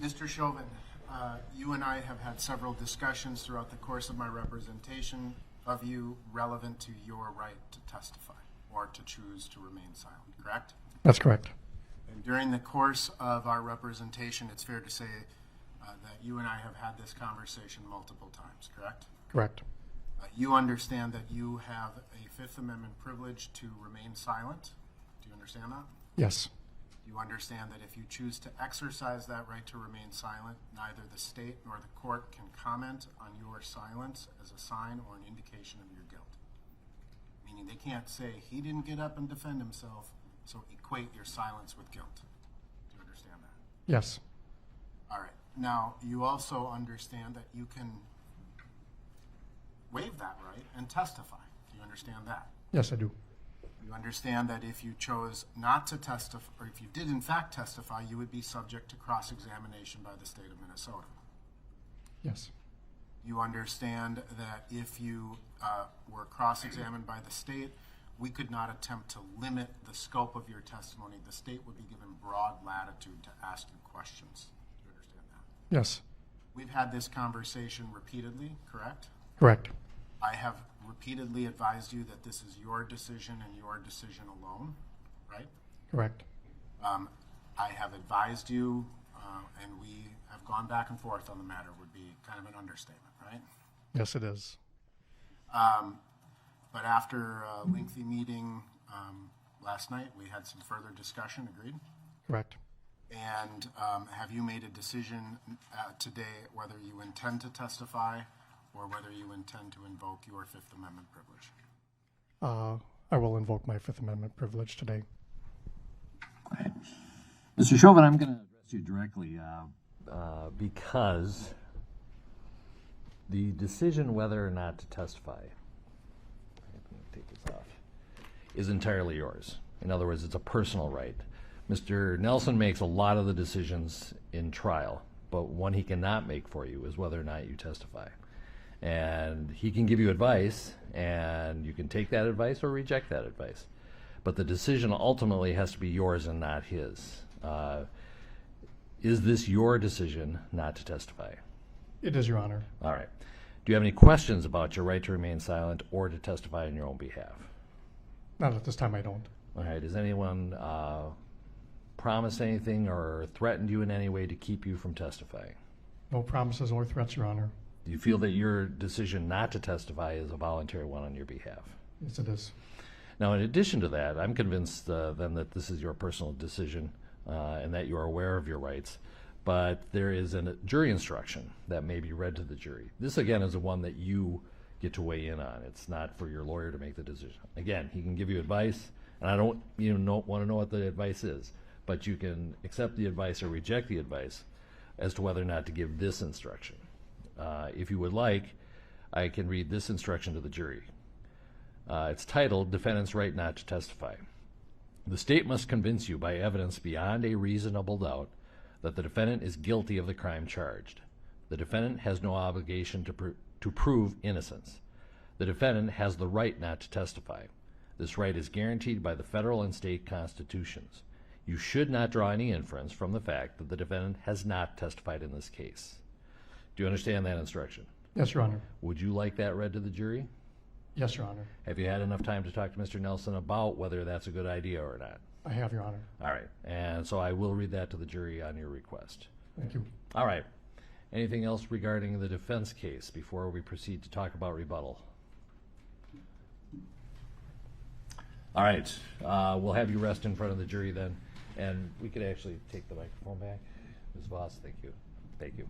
Mr. Chauvin, you and I have had several discussions throughout the course of my representation of you relevant to your right to testify or to choose to remain silent, correct? That's correct. And during the course of our representation, it's fair to say that you and I have had this conversation multiple times, correct? Correct. You understand that you have a Fifth Amendment privilege to remain silent. Do you understand that? Yes. You understand that if you choose to exercise that right to remain silent, neither the state nor the court can comment on your silence as a sign or an indication of your guilt. Meaning they can't say, he didn't get up and defend himself, so equate your silence with guilt. Do you understand that? Yes. All right. Now, you also understand that you can waive that right and testify. Do you understand that? Yes, I do. You understand that if you chose not to testify, or if you did in fact testify, you would be subject to cross-examination by the state of Minnesota. Yes. You understand that if you were cross-examined by the state, we could not attempt to limit the scope of your testimony. The state would be given broad latitude to ask you questions. Do you understand that? Yes. We've had this conversation repeatedly, correct? Correct. I have repeatedly advised you that this is your decision and your decision alone, right? Correct. I have advised you, and we have gone back and forth on the matter, would be kind of an understatement, right? Yes, it is. But after a lengthy meeting last night, we had some further discussion, agreed? Correct. And have you made a decision today whether you intend to testify or whether you intend to invoke your Fifth Amendment privilege? I will invoke my Fifth Amendment privilege today. Right. Mr. Chauvin, I'm going to address you directly because the decision whether or not to testify, let me take this off, is entirely yours. In other words, it's a personal right. Mr. Nelson makes a lot of the decisions in trial, but one he cannot make for you is whether or not you testify. And he can give you advice, and you can take that advice or reject that advice. But the decision ultimately has to be yours and not his. Is this your decision not to testify? It is, Your Honor. All right. Do you have any questions about your right to remain silent or to testify on your own behalf? Not at this time, I don't. All right. Has anyone promised anything or threatened you in any way to keep you from testifying? No promises or threats, Your Honor. Do you feel that your decision not to testify is a voluntary one on your behalf? Yes, it is. Now, in addition to that, I'm convinced then that this is your personal decision and that you are aware of your rights, but there is a jury instruction that may be read to the jury. This, again, is the one that you get to weigh in on. It's not for your lawyer to make the decision. Again, he can give you advice, and I don't want to know what the advice is, but you can accept the advice or reject the advice as to whether or not to give this instruction. If you would like, I can read this instruction to the jury. It's titled, Defendants' Right Not to Testify. The state must convince you by evidence beyond a reasonable doubt that the defendant is guilty of the crime charged. The defendant has no obligation to prove innocence. The defendant has the right not to testify. This right is guaranteed by the federal and state constitutions. You should not draw any inference from the fact that the defendant has not testified in this case. Do you understand that instruction? Yes, Your Honor. Would you like that read to the jury? Yes, Your Honor. Have you had enough time to talk to Mr. Nelson about whether that's a good idea or not? I have, Your Honor. All right. And so I will read that to the jury on your request. Thank you. All right. Anything else regarding the defense case before we proceed to talk about rebuttal? All right. We'll have you rest in front of the jury then. And we could actually take the microphone back. Ms. Voss, thank you. Thank you.